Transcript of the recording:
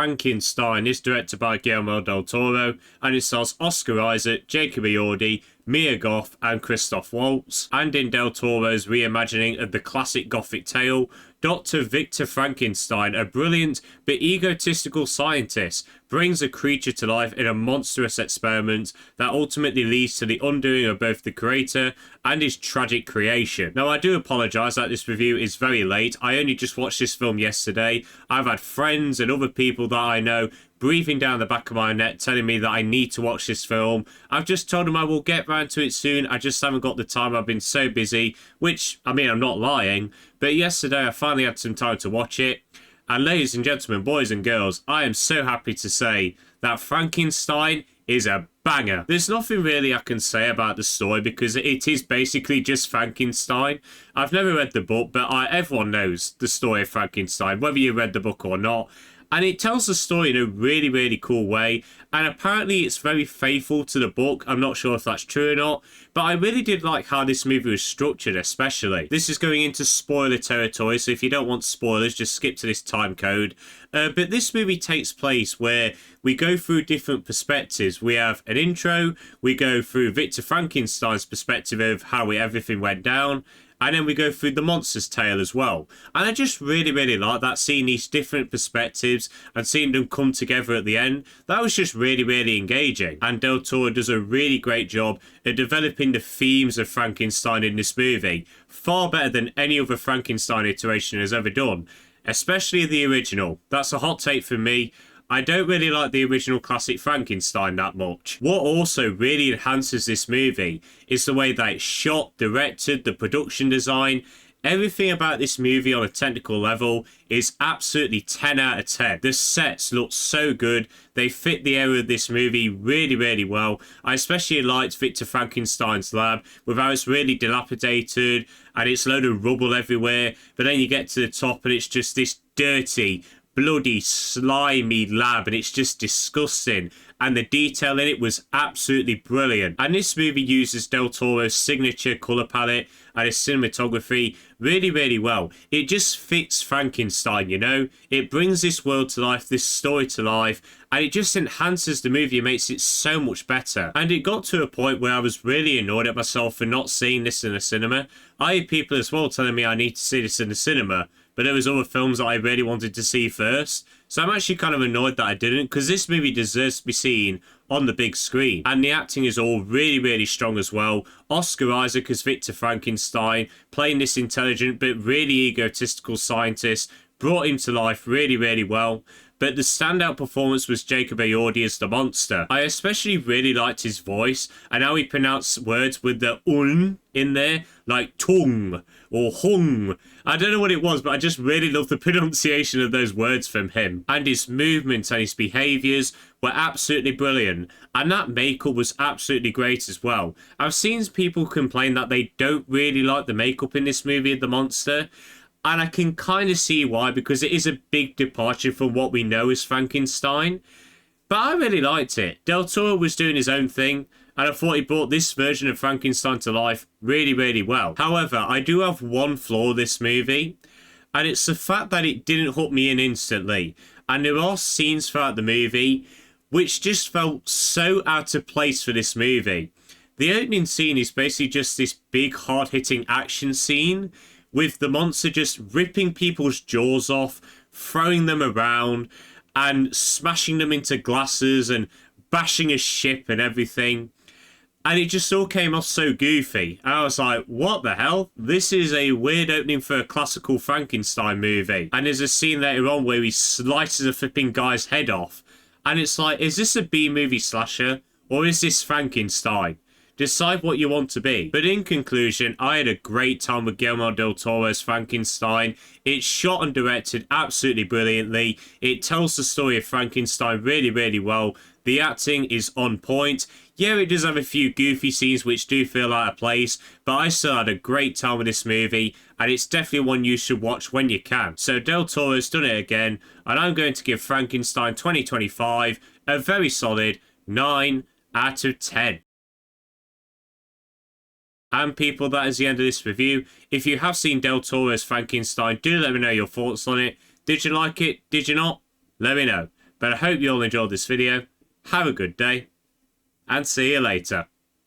Frankenstein is directed by Guillermo Del Toro and it stars Oscar Isaac, Jacob Elordi, Mia Goth and Christoph Waltz. And in Del Toro's reimagining of the classic Gothic tale, Dr. Victor Frankenstein, a brilliant but egotistical scientist, brings a creature to life in a monstrous experiment that ultimately leads to the undoing of both the creator and his tragic creation. Now, I do apologise that this review is very late. I only just watched this film yesterday. I've had friends and other people that I know breathing down the back of my neck telling me that I need to watch this film. I've just told them I will get round to it soon. I just haven't got the time. I've been so busy, which, I mean, I'm not lying. But yesterday I finally had some time to watch it. And ladies and gentlemen, boys and girls, I am so happy to say that Frankenstein is a banger. There's nothing really I can say about the story because it is basically just Frankenstein. I've never read the book, but everyone knows the story of Frankenstein, whether you read the book or not. And it tells the story in a really, really cool way. And apparently it's very faithful to the book. I'm not sure if that's true or not. But I really did like how this movie was structured, especially. This is going into spoiler territory, so if you don't want spoilers, just skip to this time code. But this movie takes place where we go through different perspectives. We have an intro. We go through Victor Frankenstein's perspective of how everything went down. And then we go through the monster's tale as well. And I just really, really like that, seeing these different perspectives and seeing them come together at the end. That was just really, really engaging. And Del Toro does a really great job at developing the themes of Frankenstein in this movie. Far better than any other Frankenstein iteration has ever done. Especially the original. That's a hot take from me. I don't really like the original classic Frankenstein that much. What also really enhances this movie is the way that it's shot, directed, the production design. Everything about this movie on a technical level is absolutely 10 out of 10. The sets look so good. They fit the era of this movie really, really well. I especially liked Victor Frankenstein's lab with how it's really dilapidated and it's a load of rubble everywhere. But then you get to the top and it's just this dirty, bloody, slimy lab and it's just disgusting. And the detail in it was absolutely brilliant. And this movie uses Del Toro's signature colour palette and his cinematography really, really well. It just fits Frankenstein, you know? It brings this world to life, this story to life, and it just enhances the movie and makes it so much better. And it got to a point where I was really annoyed at myself for not seeing this in the cinema. I had people as well telling me I need to see this in the cinema, but there was other films that I really wanted to see first. So I'm actually kind of annoyed that I didn't, because this movie deserves to be seen on the big screen. And the acting is all really, really strong as well. Oscar Isaac as Victor Frankenstein, playing this intelligent but really egotistical scientist, brought him to life really, really well. But the standout performance was Jacob Elordi as the monster. I especially really liked his voice and how he pronounced words with the in there, like tongue or hung. I don't know what it was, but I just really loved the pronunciation of those words from him. And his movements and his behaviours were absolutely brilliant. And that makeup was absolutely great as well. I've seen people complain that they don't really like the makeup in this movie of the monster. And I can kind of see why, because it is a big departure from what we know as Frankenstein. But I really liked it. Del Toro was doing his own thing, and I thought he brought this version of Frankenstein to life really, really well. However, I do have one flaw with this movie, and it's the fact that it didn't hook me in instantly. And there are scenes throughout the movie which just felt so out of place for this movie. The opening scene is basically just this big, hard-hitting action scene, with the monster just ripping people's jaws off, throwing them around, and smashing them into glasses and bashing a ship and everything. And it just all came off so goofy. And I was like, what the hell? This is a weird opening for a classical Frankenstein movie. And there's a scene later on where he slices a flipping guy's head off. And it's like, is this a B-movie slasher? Or is this Frankenstein? Decide what you want to be. But in conclusion, I had a great time with Guillermo Del Toro's Frankenstein. It's shot and directed absolutely brilliantly. It tells the story of Frankenstein really, really well. The acting is on point. Yeah, it does have a few goofy scenes which do feel out of place, but I still had a great time with this movie, and it's definitely one you should watch when you can. So Del Toro's done it again, and I'm going to give Frankenstein 2025 a very solid 9 out of 10. And people, that is the end of this review. If you have seen Del Toro's Frankenstein, do let me know your thoughts on it. Did you like it? Did you not? Let me know. But I hope you all enjoyed this video. Have a good day, and see you later.